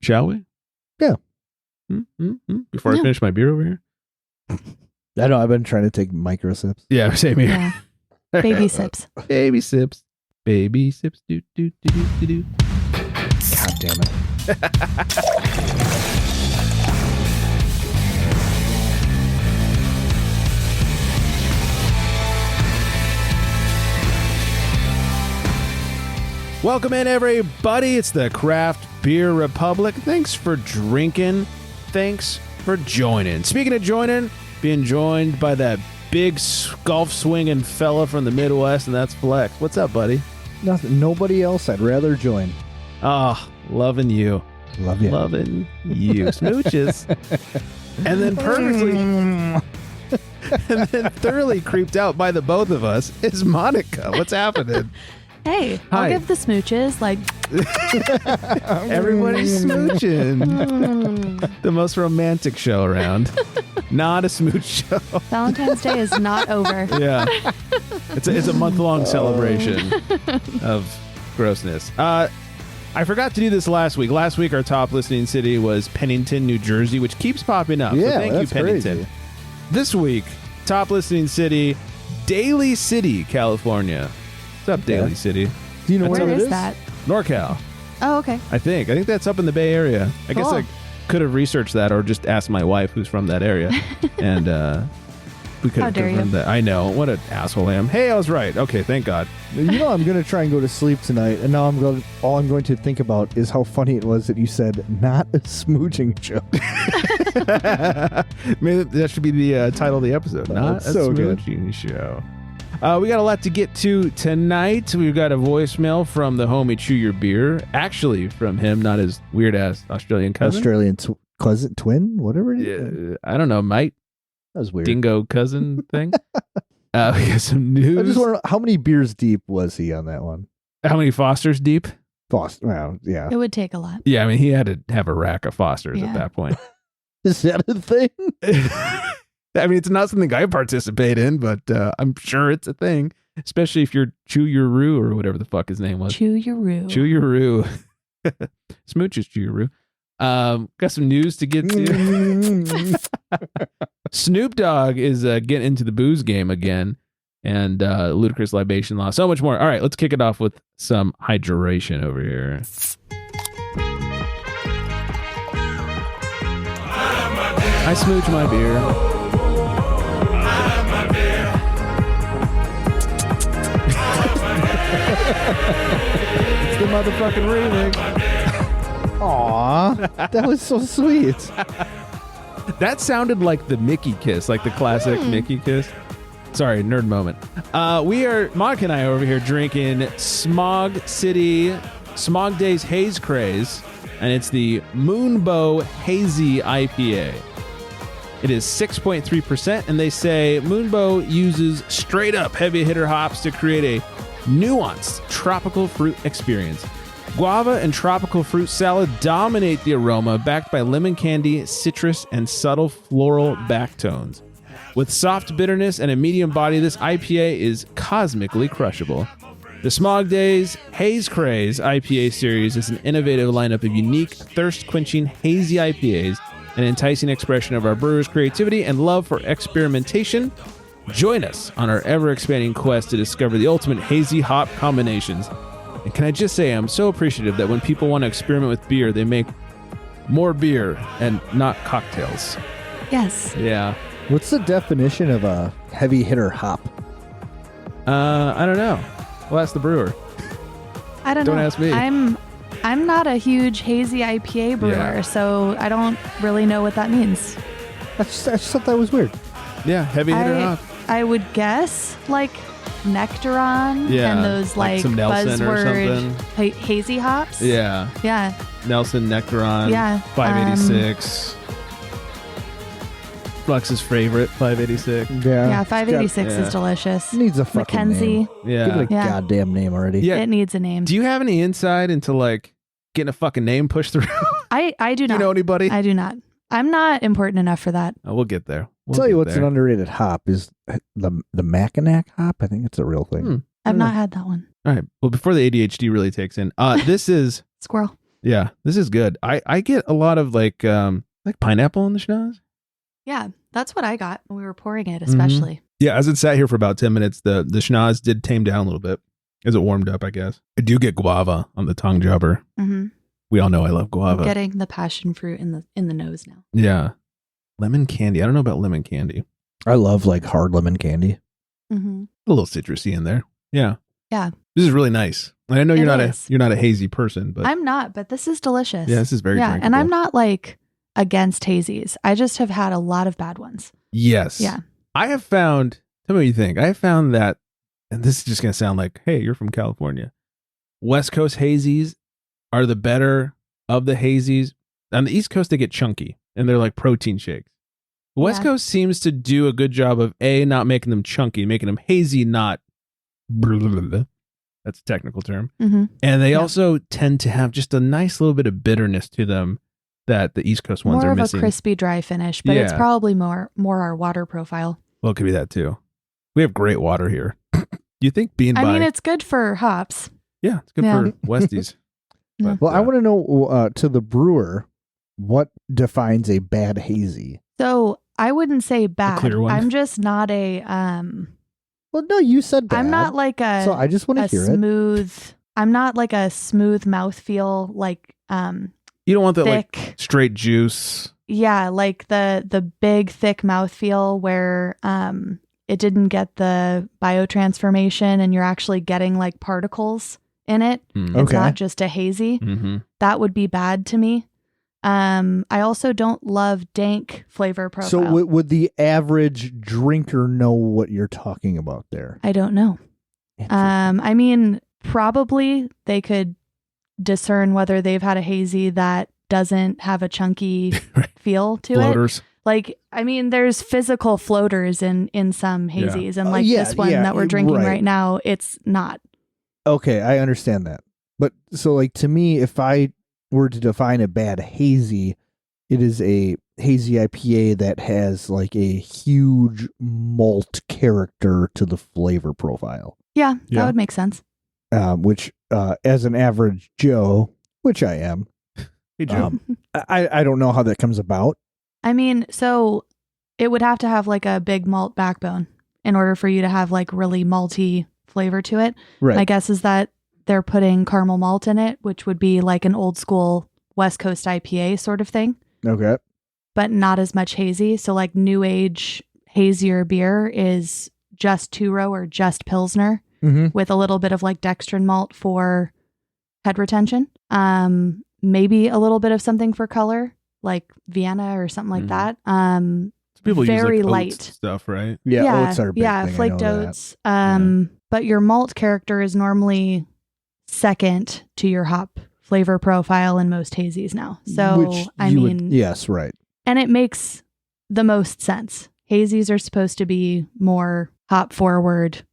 Shall we? Yeah. Before I finish my beer over here? I know, I've been trying to take micro sips. Yeah, same here. Yeah. Baby sips. Baby sips. Baby sips. Do, do, do, do, do, do. God damn it. Welcome in, everybody. It's the Craft Beer Republic. Thanks for drinking. Thanks for joining. Speaking of joining, being joined by that big golf swinging fella from the Midwest, and that's Flex. What's up, buddy? Nothing. Nobody else I'd rather join. Oh, loving you. Love you. Loving you. Smooches. And then thoroughly creeped out by the both of us is Monica. What's happening? Hey, Hi. I'll give the smooches. Like, Everybody's smooching. The most romantic show around. Not a smooch show. Valentine's Day is not over. Yeah. It's a month-long celebration of grossness. I forgot to do this last week. Last week, our top listening city was Pennington, New Jersey, which keeps popping up. Yeah, so thank you, that's Pennington. crazy. This week, top listening city, Daly City, California. What's up, Daly City? Do you know Where where it is is? that? NorCal. Oh, okay. I think that's up in the Bay Area. I guess Cool. I could have researched that or just asked my wife who's from that area. And we could How have dare confirmed you. that. I know. What an asshole I am. Hey, I was right. Okay, thank God. You know, I'm going to try and go to sleep tonight, and now all I'm going to think about is how funny it was that you said, not a smooching joke. Maybe that should be the title of the episode. Not that's a so good. smooching show. We got a lot to get to tonight. We've got a voicemail from the homie Chew Your Beer. Actually, from him, not his weird-ass Australian cousin. Australian cousin, twin, whatever it is. I don't know, mate. That was weird. Dingo cousin thing. We got some news. I just want to know, how many beers deep was he on that one? How many Fosters deep? Well, yeah. It would take a lot. Yeah, I mean, he had to have a rack of Fosters at Yeah. that point. Is that a thing? I mean, it's not something I participate in, but I'm sure it's a thing, especially if you're Chew Your Roo or whatever the fuck his name was. Chew your roo. Chew Your Roo. Smooches Chew Your Roo. Got some news to get to. Snoop Dogg is getting into the booze game again, and Ludicrous Libation Law. So much more. All right, let's kick it off with some hydration over here. I smooch my beer. It's the motherfucking remix. Aw, that was so sweet. That sounded like the Mickey kiss, like the classic Mickey kiss. Sorry, nerd moment. Monica and I are over here drinking Smog Days Haze Craze, and it's the Moonbow Hazy IPA. It is 6.3%, and they say Moonbow uses straight up heavy hitter hops to create a nuanced tropical fruit experience. Guava and tropical fruit salad dominate the aroma, backed by lemon candy, citrus, and subtle floral backtones. With soft bitterness and a medium body, this IPA is cosmically crushable. The Smog Days Haze Craze IPA series is an innovative lineup of unique, thirst-quenching, hazy IPAs, an enticing expression of our brewers' creativity and love for experimentation. Join us on our ever-expanding quest to discover the ultimate hazy hop combinations. And can I just say, I'm so appreciative that when people want to experiment with beer, they make more beer and not cocktails. Yes. Yeah. What's the definition of a heavy hitter hop? I don't know. Well, ask the brewer. I don't know. Don't ask me. I'm not a huge hazy IPA brewer, Yeah. so I don't really know what that means. I just thought that was weird. Yeah, heavy hitter hop. I would guess like Nectaron Yeah, and those like like some Nelson or buzzword something. Hazy hops. Yeah. Yeah. Nelson, Nectaron. Yeah, 586. Flex's favorite, 586. Yeah, 586 Yeah. is delicious. Needs a fucking Mackenzie. name. Yeah. Give it a Yeah. goddamn name already. Yeah. It needs a name. Do you have any insight into like getting a fucking name pushed through? I do Do not. you know anybody? I do not. I'm not important enough for that. Oh, we'll get there. We'll Tell you get what's there. an underrated hop is the Mackinac hop. I think it's a real thing. Hmm. I've not had that one. All right. Well, before the ADHD really takes in, this is Squirrel. Yeah, this is good. I get a lot of like pineapple in the schnoz. Yeah, that's what I got when we were pouring it, especially. Yeah, as it sat here for about 10 minutes, the schnoz did tame down a little bit as it warmed up, I guess. I do get guava on the tongue jobber. Mm-hmm. We all know I love guava. I'm getting the passion fruit in the nose now. Yeah. Lemon candy. I don't know about lemon candy. I love like hard lemon candy. Mm-hmm. A little citrusy in there. Yeah. Yeah. This is really nice. And I know you're not a hazy person, but I'm not, but this is delicious. yeah, this is very drinkable. And I'm not like against hazies. I just have had a lot of bad ones. Yes. Yeah. I have found, tell me what you think. I have found that, and this is just going to sound like, hey, you're from California. West Coast hazies are the better of the hazies. On the East Coast, they get chunky and they're like protein shakes. The West Coast seems to do a good job of not making them chunky, making them hazy, not that's a technical term. Mm-hmm. And they also tend to have just a nice little bit of bitterness to them that the East Coast ones are missing. More of a crispy, dry finish, but it's probably more our water profile. Well, it could be that too. We have great water here. You think being I mean, it's good for hops. Yeah, it's good for Westies. But, well, I want to know to the brewer, what defines a bad hazy? So I wouldn't say bad. Clear one. I'm just not a Well, no, you said bad. I'm not like a So I just want to hear smooth. I'm not like a smooth mouthfeel like you don't want that thick, like straight juice. Yeah, like the big thick mouthfeel where it didn't get the biotransformation and you're actually getting like particles in it. It's not just a hazy. Mm-hmm. That would be bad to me. I also don't love dank flavor profile. So would the average drinker know what you're talking about there? I don't know. I mean, probably they could discern whether they've had a hazy that doesn't have a chunky feel to Floaters. it. Like, I mean, there's physical floaters in some hazies, and like this one that we're drinking right now, it's not. Okay, I understand that. But so like to me, if I were to define a bad hazy, it is a hazy IPA that has like a huge malt character to the flavor profile. Yeah, that would make sense. Which as an average Joe, which I am, hey Joe, I don't know how that comes about. I mean, so it would have to have like a big malt backbone in order for you to have like really malty flavor to it. Right. My guess is that they're putting caramel malt in it, which would be like an old school West Coast IPA sort of thing. Okay. But not as much hazy. So like new age hazier beer is just two-row or just Pilsner with a little bit of like dextrin malt for head retention. Maybe a little bit of something for color, like Vienna or something like that. People very use like light oats stuff, right? Yeah, oats are a big thing. Flaked oats. But your malt character is normally second to your hop flavor profile in most hazies now. So yes, right. And it makes the most sense. Hazies are supposed to be more hop forward.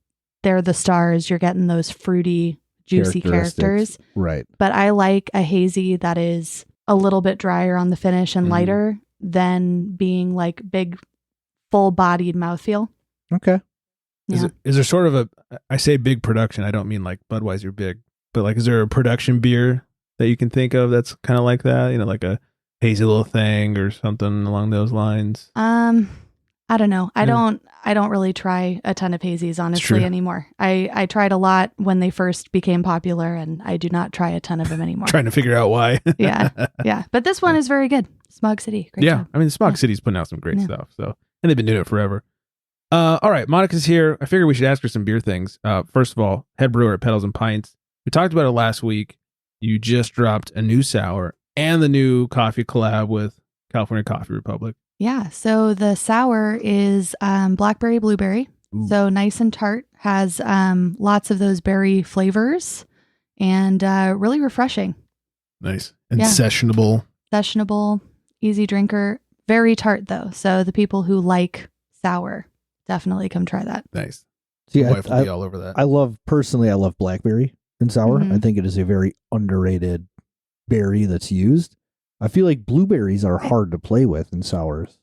They're the stars. You're getting those fruity, juicy characters. Right. But I like a hazy that is a little bit drier on the finish and lighter than being like big, full-bodied mouthfeel. Okay. Yeah. Is there sort of I say big production, I don't mean like Budweiser big, but like is there a production beer that you can think of that's kind of like that? You know, like a hazy little thing or something along those lines? I don't know. I don't really try a ton of hazies, honestly, anymore. I tried a lot when they first became popular, and I do not try a ton of them anymore. Trying to figure out why. Yeah. But this one is very good. Smog City. Great job. I mean, Smog City's putting out some great stuff. So, and they've been doing it forever. All right, Monica's here. I figured we should ask her some beer things. First of all, head brewer at Pedals and Pints. We talked about it last week. You just dropped a new sour and the new coffee collab with California Coffee Republic. Yeah. So the sour is blackberry blueberry. Ooh. So nice and tart. Has lots of those berry flavors and really refreshing. Nice. And sessionable. Sessionable, easy drinker. Very tart though. So the people who like sour, definitely come try that. Nice. See, my wife will be all over that. I love blackberry in sour. I think it is a very underrated berry that's used. I feel like blueberries are hard to play with in sours.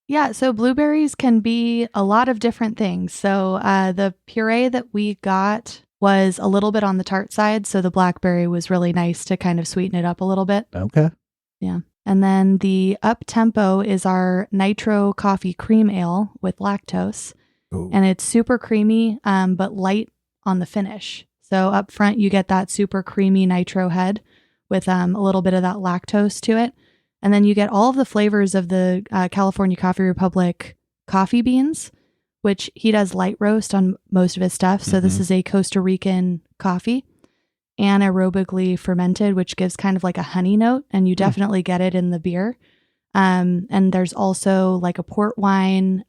Yeah, so blueberries can be a lot of different things. So the puree that we got was a little bit on the tart side. So the blackberry was really nice to kind of sweeten it up a little bit. Okay. Yeah. And then the up tempo is our nitro coffee cream ale with lactose. Ooh. And it's super creamy, but light on the finish. So up front, you get that super creamy nitro head with a little bit of that lactose to it. And then you get all of the flavors of the California Coffee Republic coffee beans, which he does light roast on most of his stuff. So this is a Costa Rican coffee, anaerobically fermented, which gives kind of like a honey note. And you definitely get it in the beer. And there's also like a port wine,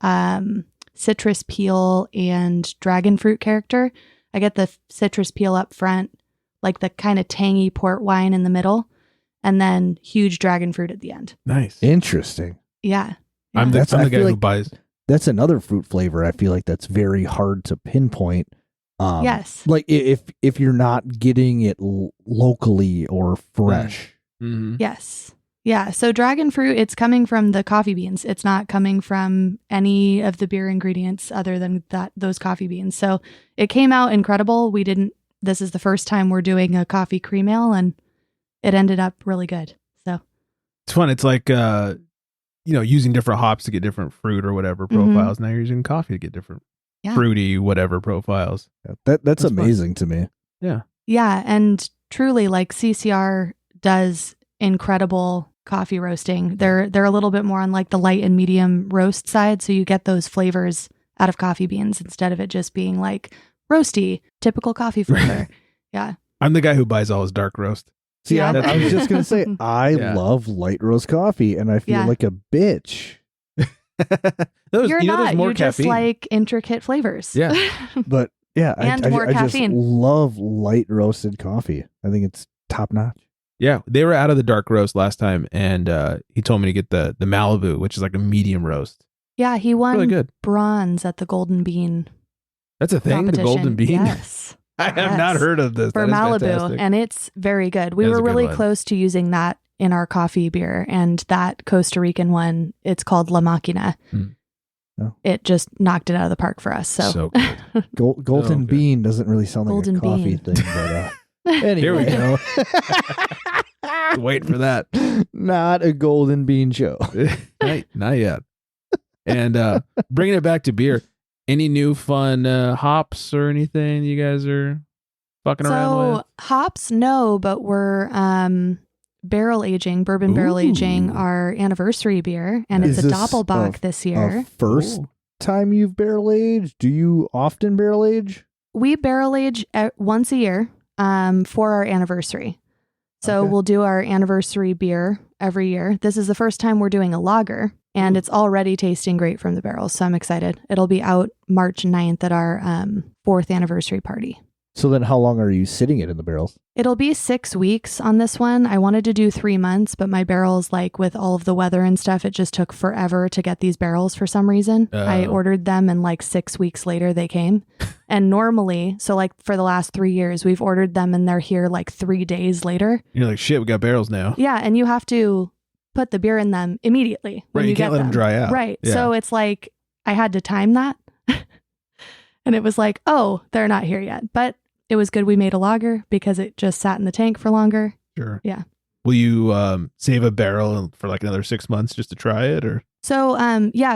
citrus peel, and dragon fruit character. I get the citrus peel up front, like the kind of tangy port wine in the middle, and then huge dragon fruit at the end. Nice. Interesting. Yeah. I'm the guy who buys. That's another fruit flavor I feel like that's very hard to pinpoint. Yes. Like if you're not getting it locally or fresh. Mm-hmm. Yes. Yeah. So dragon fruit, it's coming from the coffee beans. It's not coming from any of the beer ingredients other than those coffee beans. So it came out incredible. This is the first time we're doing a coffee cream ale, and it ended up really good. So It's fun. It's like, using different hops to get different fruit or whatever profiles. Now you're using coffee to get different fruity whatever profiles. That's amazing to me. Yeah. Yeah. And truly, like, CCR does incredible coffee roasting. They're a little bit more on like the light and medium roast side. So you get those flavors out of coffee beans instead of it just being like roasty, typical coffee flavor. Yeah. I'm the guy who buys all his dark roast. See, Yeah. I was just going to say, I Yeah. love light roast coffee, and I feel like a bitch. You're not. There's more You just caffeine. like intricate flavors. Yeah. But yeah, And I more just caffeine. love light roasted coffee. I think it's top notch. Yeah, they were out of the dark roast last time, and he told me to get the Malibu, which is like a medium roast. Yeah, he won Really good. bronze at the Golden Bean That's a thing, the competition. Golden Bean. Yes. I have not heard of this. For That is Malibu, fantastic. and it's very good. We That is were a good really one. close to using that in our coffee beer, and that Costa Rican one, it's called La Máquina. Mm. Oh. It just knocked it out of the park for us. So, good. Golden good. bean doesn't really sound like Golden a coffee bean. thing, but anyway. Here we go. Wait for that. Not a golden bean show. Not yet. And bringing it back to beer, any new fun hops or anything you guys are fucking around with? hops, no, but we're bourbon barrel aging Ooh. our anniversary beer, and it's Is a this Doppelbock this year. First Ooh. time you've barrel aged? Do you often barrel age? We barrel age once a year for our anniversary. So Okay. we'll do our anniversary beer every year. This is the first time we're doing a lager, and it's already tasting great from the barrels. So I'm excited. It'll be out March 9th at our 4th anniversary party. So then how long are you sitting it in the barrels? It'll be 6 weeks on this one. I wanted to do 3 months, but my barrels, like with all of the weather and stuff, it just took forever to get these barrels for some reason. I ordered them and like 6 weeks later they came. And normally, so like for the last 3 years, we've ordered them and they're here like 3 days later. You're like, shit, we got barrels now. Yeah, and you have to put the beer in them immediately when Right, you get can't let them dry out. Right. Yeah. So it's like I had to time that. And it was like, oh, they're not here yet. But it was good we made a lager because it just sat in the tank for longer. Sure. Yeah. Will you save a barrel for like another 6 months just to try it, or? So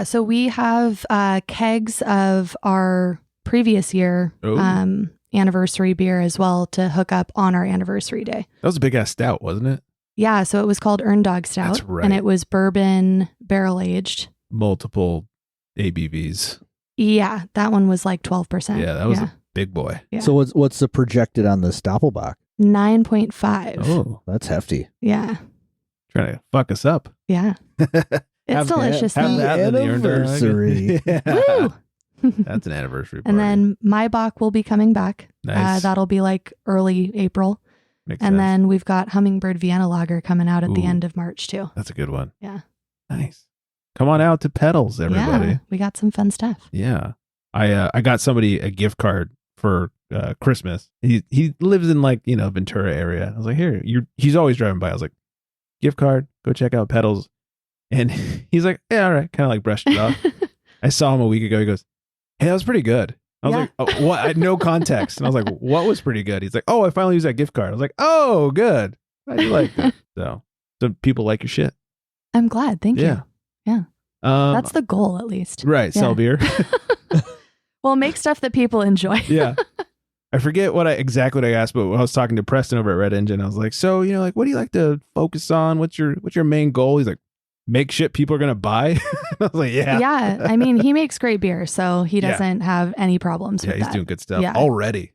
so we have kegs of our previous year Oh. anniversary beer as well to hook up on our anniversary day. That was a big ass stout, wasn't it? Yeah, so it was called Earn Dog Stout. That's right. And it was bourbon barrel aged. Multiple ABVs. Yeah, that one was like 12%. Yeah, that was a big boy. Yeah. So what's the projected on this Doppelbock? 9.5. Oh, That's hefty. Yeah. trying to fuck us up. Yeah. It's delicious. Have though. that in the Anniversary. Yeah. Woo! That's an anniversary party. And then my Bach will be coming back. Nice. That'll be like early April. Makes And sense. then we've got Hummingbird Vienna Lager coming out at the Ooh. end of March too. That's a good one. Yeah. Nice. Come on out to Pedals, everybody. Yeah, we got some fun stuff. Yeah. I got somebody a gift card for Christmas. He lives in like, Ventura area. I was like, here, he's always driving by. I was like, gift card, go check out Pedals. And he's like, yeah, all right. Kind of like brushed it off. I saw him a week ago. He goes, hey, that was pretty good. I was like, oh, what? I had no context. And I was like, what was pretty good? He's like, oh, I finally used that gift card. I was like, oh, good. I do like that. So people like your shit. I'm glad. Thank you. Yeah. That's the goal, at least. Right. Yeah. Sell beer. Well, make stuff that people enjoy. Yeah. I forget exactly what I asked, but when I was talking to Preston over at Red Engine, I was like, so, like, what do you like to focus on? What's your main goal? He's like, make shit people are going to buy. I was like, yeah. Yeah. I mean, he makes great beer, so he doesn't have any problems with that. Yeah, he's doing good stuff already.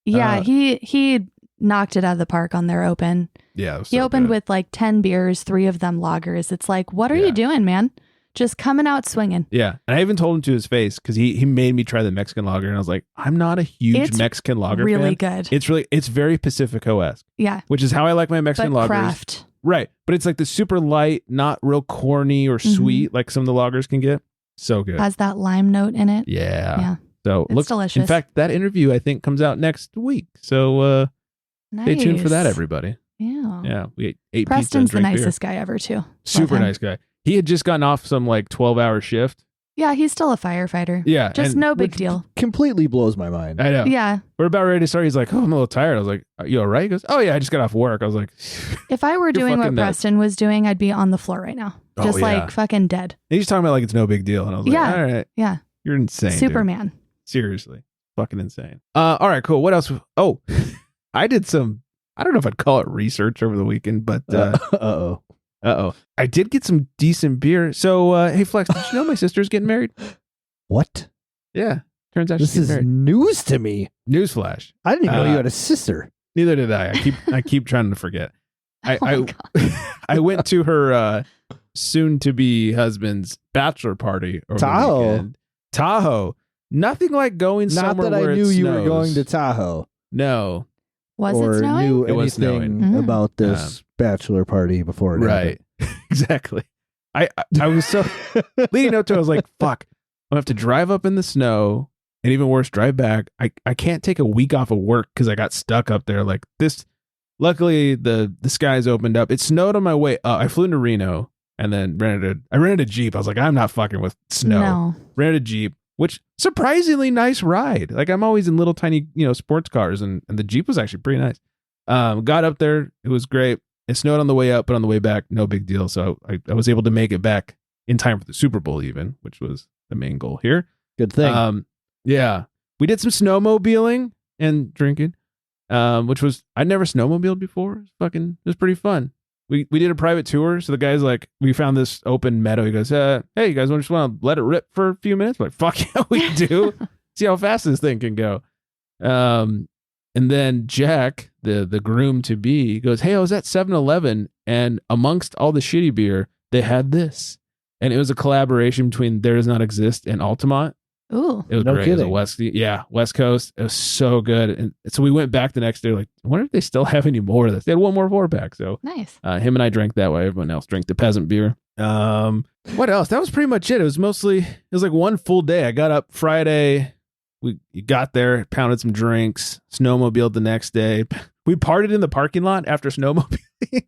Yeah. He knocked it out of the park on their open. Yeah. He opened with like 10 beers, 3 of them lagers. It's like, what are you doing, man? Just coming out swinging. Yeah. And I even told him to his face because he made me try the Mexican lager. And I was like, I'm not a huge Mexican lager really fan. Good. It's very Pacifico-esque. Yeah. Which is how I like my Mexican lagers. Craft. Right. But it's like the super light, not real corny or sweet like some of the lagers can get. So good. Has that lime note in it. Yeah. Yeah. So it's delicious. In fact, that interview I think comes out next week. So stay tuned for that, everybody. Yeah. Yeah. We ate Preston's pizza and the nicest guy ever, too. Super nice guy. He had just gotten off some like 12-hour shift. Yeah, he's still a firefighter. Yeah. Just no big deal. Completely blows my mind. I know. Yeah. We're about ready to start. He's like, oh, I'm a little tired. I was like, are you all right? He goes, oh, yeah, I just got off work. I was like, if I were doing what Preston was doing, I'd be on the floor right now. Just like fucking dead. And he's talking about like it's no big deal. And I was like, all right. Yeah. You're insane. Superman. Dude. Seriously. Fucking insane. All right, cool. What else? Oh, I did some, I don't know if I'd call it research over the weekend, but I did get some decent beer. So, hey, Flex, did you know my sister's getting married? What? Yeah. Turns out this she's is married. News to me. Newsflash. I didn't even know you had a sister. Neither did I. I keep trying to forget. I went to her soon-to-be husband's bachelor party over the weekend. Tahoe. Nothing like going somewhere where it snows. Not that I knew you were going to Tahoe. No. Was it snowing? Knew it was snowing about this bachelor party before it happened. Exactly. I was so leading up to it, I was like, fuck, I'm gonna have to drive up in the snow and even worse, drive back. I can't take a week off of work because I got stuck up there like this. Luckily the skies opened up. It snowed on my way up. I flew into Reno and then rented a Jeep. I was like, I'm not fucking with snow. No. Rented a Jeep, which surprisingly nice ride. Like I'm always in little tiny, sports cars and the Jeep was actually pretty nice. Got up there. It was great. It snowed on the way up, but on the way back, no big deal. So I was able to make it back in time for the Super Bowl even, which was the main goal here. Good thing. Yeah. We did some snowmobiling and drinking, which was, I'd never snowmobiled before. It was pretty fun. We did a private tour. So the guy's like, we found this open meadow. He goes, hey, you guys just want to let it rip for a few minutes? I'm like, fuck yeah, we do. See how fast this thing can go. And then Jack, the groom to be, goes, hey, I was at 7-Eleven and amongst all the shitty beer, they had this. And it was a collaboration between There Does Not Exist and Altamont. Ooh. It was no great. Kidding. It was West Coast. It was so good. And so we went back the next day, like, I wonder if they still have any more of this. They had one more 4-pack. So nice. Him and I drank that way. Everyone else drank the peasant beer. What else? That was pretty much it. It was like one full day. I got up Friday. We got there, pounded some drinks, snowmobiled the next day. We partied in the parking lot after snowmobiling.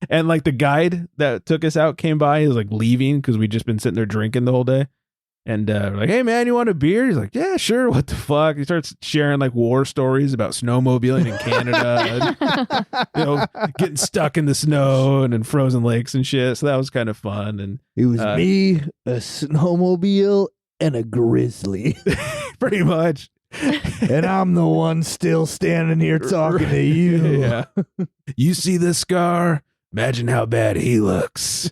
And like the guide that took us out came by. He was like leaving because we'd just been sitting there drinking the whole day. And we're like, hey man, you want a beer? He's like, yeah, sure. What the fuck? He starts sharing like war stories about snowmobiling in Canada, and, getting stuck in the snow and in frozen lakes and shit. So that was kind of fun. And it was me, a snowmobile, and a grizzly. Pretty much. And I'm the one still standing here talking to you. Yeah. You see this scar? Imagine how bad he looks.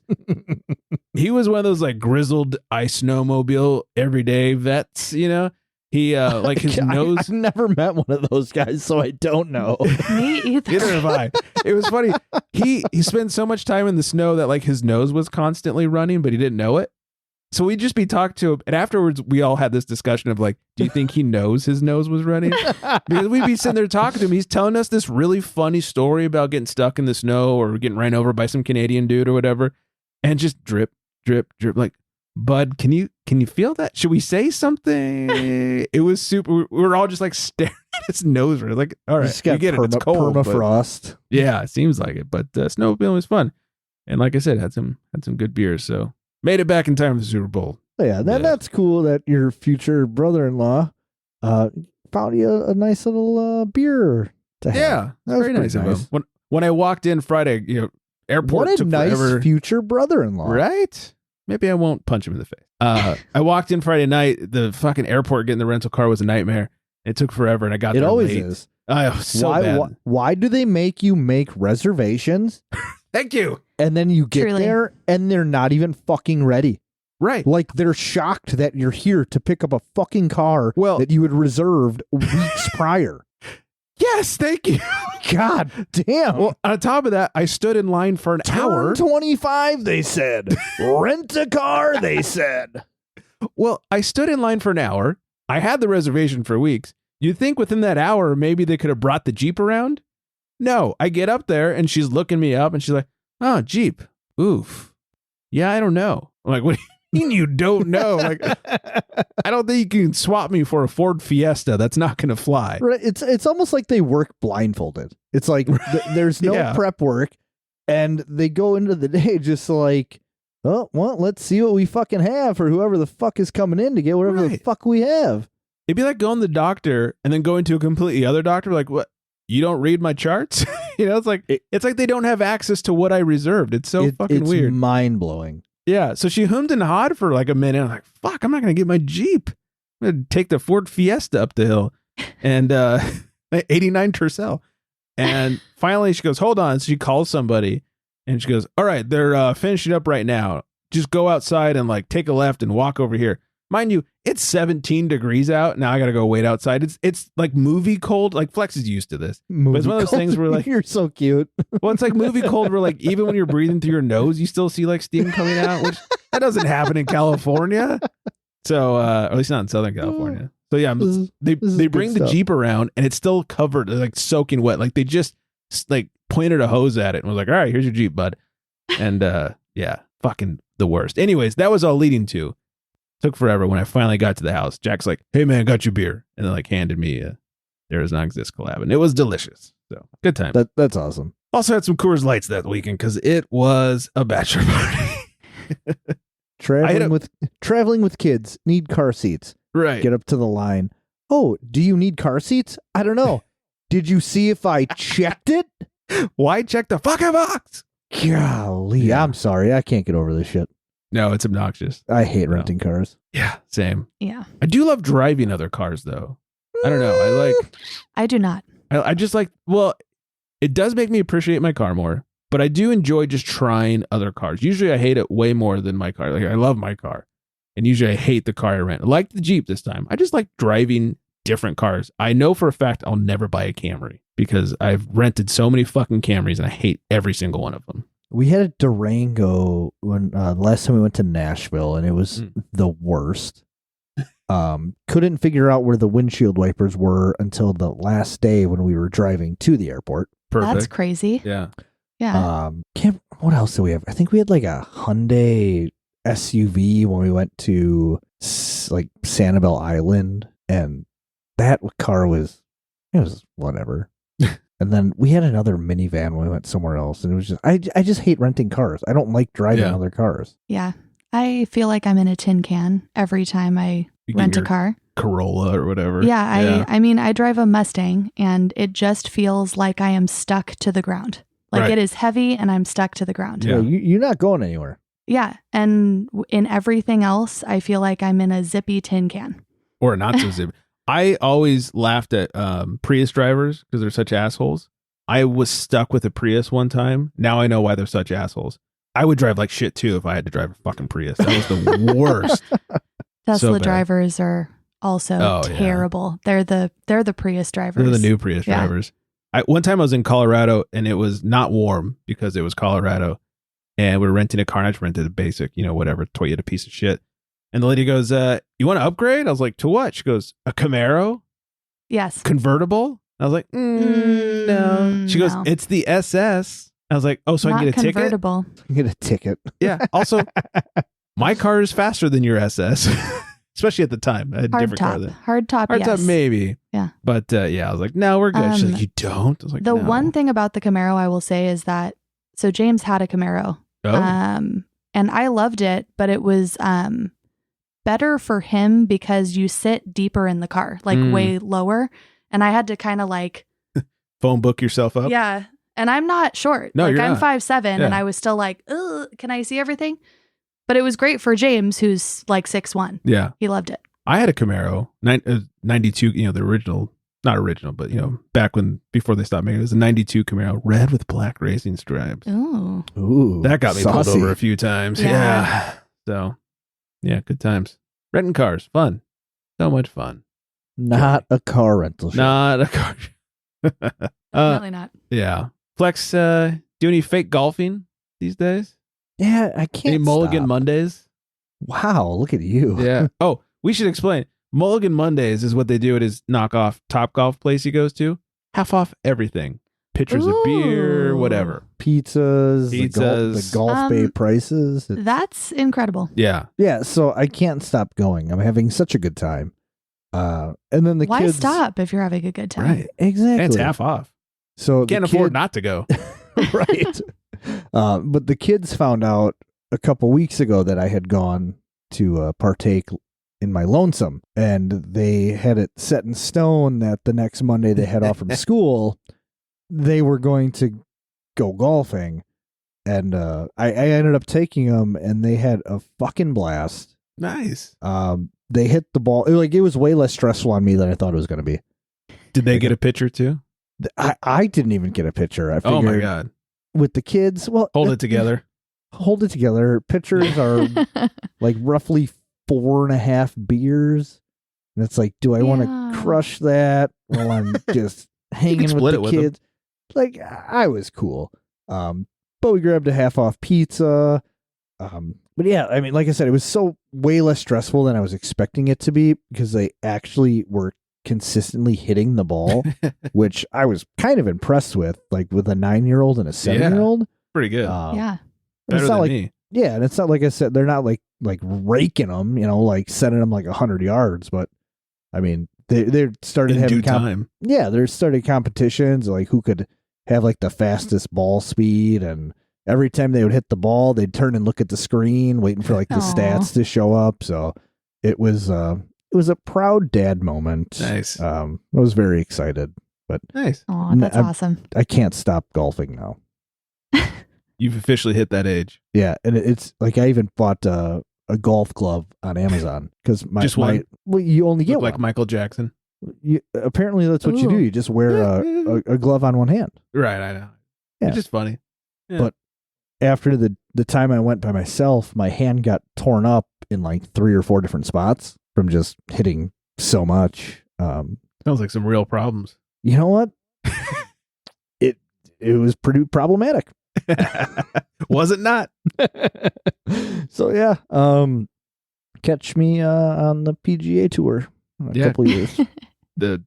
He was one of those like grizzled ice snowmobile everyday vets, He like his nose. I've never met one of those guys, so I don't know. Me either. Neither have I. It was funny. He spent so much time in the snow that like his nose was constantly running, but he didn't know it. So we'd just be talking to him, and afterwards we all had this discussion of like, do you think he knows his nose was running? Because we'd be sitting there talking to him. He's telling us this really funny story about getting stuck in the snow or getting ran over by some Canadian dude or whatever, and just drip, drip, drip. Like, bud, can you feel that? Should we say something? It was super. We were all just like staring at his nose. We're like, all right, you get it. It's cold, permafrost. Yeah, it seems like it. But snowmobiling was fun, and like I said, had some good beers. So. Made it back in time for the Super Bowl. Oh, yeah, that's cool that your future brother-in-law found you a nice little beer to have. Yeah, That was very nice pretty of him. When I walked in Friday, airport What a took nice forever. future brother-in-law. Right? Maybe I won't punch him in the face. I walked in Friday night. The fucking airport getting the rental car was a nightmare. It took forever, and I got It there always late. is. So why, bad. why do they make you make reservations Thank you. and then you get Truly. there and they're not even fucking ready? Right. Like they're shocked that you're here to pick up a fucking car Well- that you had reserved weeks prior. Yes, thank you. God damn. Well, on top of that, I stood in line for an hour. Turn 25, they said. Rent a car, they said. Well, I stood in line for an hour. I had the reservation for weeks. You'd think within that hour, maybe they could have brought the Jeep around. No, I get up there and she's looking me up and she's like, oh, Jeep. Oof. Yeah, I don't know. I'm like, what do you mean you don't know? Like, I don't think you can swap me for a Ford Fiesta. That's not going to fly. Right, it's almost like they work blindfolded. It's like there's no Yeah. prep work, and they go into the day just like, oh, well, let's see what we fucking have for whoever the fuck is coming in to get whatever the Right. fuck we have. It'd be like going to the doctor and then going to a completely other doctor. Like, what? You don't read my charts? It's like it's like they don't have access to what I reserved. It's so fucking it's weird. mind blowing. Yeah. So she hummed and hawed for like a minute. I'm like, fuck, I'm not going to get my Jeep. I'm going to take the Ford Fiesta up the hill and 89 Tercel. And finally she goes, hold on. So she calls somebody and she goes, all right, they're finishing up right now. Just go outside and like take a left and walk over here. Mind you, it's 17 degrees out. Now I got to go wait outside. It's like movie cold. Like Flex is used to this. But it's one of those things where like, you're so cute. well, it's like movie cold where like even when you're breathing through your nose, you still see like steam coming out, which that doesn't happen in California. So, or at least not in Southern California. So yeah, they is bring good the stuff. Jeep around and it's still covered, like soaking wet. Like they just like pointed a hose at it and was like, all right, here's your Jeep, bud. And yeah, fucking the worst. Anyways, that was all leading to. Took forever when I finally got to the house. Jack's like, hey man, got your beer. And then like handed me There Does Not Exist collab. And it was delicious. So good time. That's awesome. Also had some Coors Lights that weekend because it was a bachelor party. Traveling with kids, need car seats. Right. Get up to the line. Oh, do you need car seats? I don't know. Did you see if I checked it? Why check the fucking box? Golly, Yeah. I'm sorry. I can't get over this shit. No, it's obnoxious. I hate No. renting cars. Yeah, same. Yeah. I do love driving other cars though. I don't know. I do not. I just like, well, it does make me appreciate my car more, but I do enjoy just trying other cars. Usually I hate it way more than my car. Like I love my car. And usually I hate the car I rent. I like the Jeep this time. I just like driving different cars. I know for a fact I'll never buy a Camry because I've rented so many fucking Camrys and I hate every single one of them. We had a Durango when last time we went to Nashville, and it was the worst. Couldn't figure out where the windshield wipers were until the last day when we were driving to the airport. Perfect. That's crazy. Yeah. Yeah. What else did we have? I think we had like a Hyundai SUV when we went to like Sanibel Island, and that car was whatever. And then we had another minivan when we went somewhere else, and it was just I just hate renting cars. I don't like driving other cars. Yeah. I feel like I'm in a tin can every time I You get rent a your car. Corolla or whatever. Yeah, I mean, I drive a Mustang and it just feels like I am stuck to the ground. Like Right. it is heavy and I'm stuck to the ground. Yeah. You're not going anywhere. Yeah. And in everything else, I feel like I'm in a zippy tin can. Or not so zippy. I always laughed at Prius drivers because they're such assholes. I was stuck with a Prius one time. Now I know why they're such assholes. I would drive like shit too if I had to drive a fucking Prius. That was the worst. Tesla bad. drivers are also terrible. They're the Prius drivers. They're the new Prius Yeah. drivers. One time I was in Colorado and it was not warm because it was Colorado, and we were renting a car. And I just rented a basic, whatever Toyota piece of shit. And the lady goes, "You want to upgrade?" I was like, "To what?" She goes, "A Camaro, Yes. convertible." I was like, "No." She goes, no. "It's the SS." I was like, "Oh, so I Not can get a ticket?" convertible. Get a ticket. Yeah. Also, my car is faster than your SS, especially at the time. I had a Hard different car top. then. Hard top, Hard yes. top, maybe. Yeah. But yeah, I was like, "No, we're good." She's like, "You don't?" I was like, The "No." one thing about the Camaro I will say is that, so James had a Camaro. Oh. And I loved it, but it was better for him because you sit deeper in the car, like way lower. And I had to kind of like phone book yourself up. Yeah. And I'm not short. No, like you're I'm not. 5'7", Yeah. and I was still like, ugh, can I see everything? But it was great for James, who's like 6'1". Yeah. He loved it. I had a Camaro, 92, the original, not original, but, back before they stopped making it, was a 92 Camaro, red with black racing stripes. Oh. Ooh, That got me pulled saucy. over a few times. Yeah. Yeah. So, yeah, good times. Renting cars, fun. So much fun. Not a car rental shop. Not a car. Definitely not. Yeah. Flex, do any fake golfing these days? Yeah, I can't. Any Mulligan stop. Mondays? Wow, look at you. Yeah. Oh, we should explain. Mulligan Mondays is what they do at his knockoff Top Golf place he goes to. Half off everything. Pitchers of beer, Ooh. whatever. Pizzas, the Golf Bay prices. That's incredible. Yeah. Yeah, so I can't stop going. I'm having such a good time. And then the Why kids. stop if you're having a good time? Right. Exactly. And it's half off. So Can't afford not to go. Right. But the kids found out a couple weeks ago that I had gone to partake in my lonesome, and they had it set in stone that the next Monday they head off from school, they were going to go golfing. And I ended up taking them, and they had a fucking blast. Nice. They hit the ball. It was way less stressful on me than I thought it was going to be. Did they get a picture too? I didn't even get a picture. I figured Oh my God. with the kids, well, Hold it together. Hold it together. Pictures are like roughly 4.5 beers. And it's like, do I want to crush that while I'm just hanging with the kids? Like, I was cool. But we grabbed a half off pizza. But yeah, I mean, like I said, it was so way less stressful than I was expecting it to be because they actually were consistently hitting the ball, which I was kind of impressed with, like with a 9-year-old and a 7-year-old. Pretty good. Yeah. Better than me. Yeah, and it's not like I said, they're not like raking them, like sending them like 100 yards, but I mean, they started In having due time. Yeah, there started competitions like who could have like the fastest ball speed, and every time they would hit the ball, they'd turn and look at the screen, waiting for like the stats to show up. So it was a proud dad moment. Nice. I was very excited, but nice. Oh, that's awesome. I can't stop golfing now. You've officially hit that age. Yeah, and it's like I even bought a golf glove on Amazon because Just one? Well, you only get Look one. like Michael Jackson. Apparently, that's what you do. Ooh. You just wear a glove on one hand. Right, I know. Yeah. It's just funny. Yeah. But after the time I went by myself, my hand got torn up in like 3 or 4 different spots from just hitting so much. Sounds like some real problems. You know what? it was pretty problematic. Was it not? So yeah, catch me on the PGA tour in a couple years. The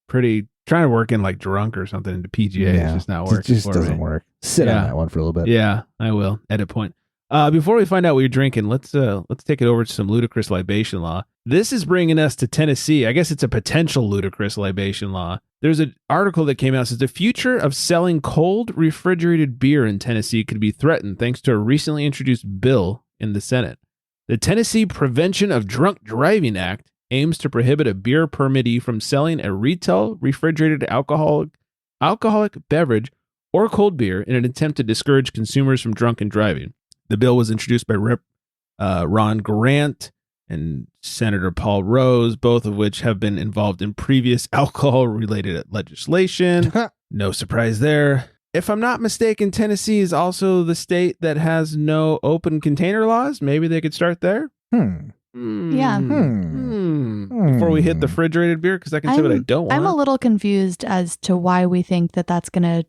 trying to work in like drunk or something into PGA is just not working. It just doesn't work. Sit on that one for a little bit. Yeah, I will. Edit point. Before we find out what you're drinking, let's take it over to some ludicrous libation law. This is bringing us to Tennessee. I guess it's a potential ludicrous libation law. There's an article that came out that says the future of selling cold refrigerated beer in Tennessee could be threatened thanks to a recently introduced bill in the Senate. The Tennessee Prevention of Drunk Driving Act aims to prohibit a beer permittee from selling a retail refrigerated alcoholic beverage or cold beer in an attempt to discourage consumers from drunken driving. The bill was introduced by Rep. Ron Grant and Senator Paul Rose, both of which have been involved in previous alcohol-related legislation. No surprise there. If I'm not mistaken, Tennessee is also the state that has no open container laws. Maybe they could start there. Yeah. Before we hit the refrigerated beer, because I can say what I don't want. I'm a little confused as to why we think that that's going to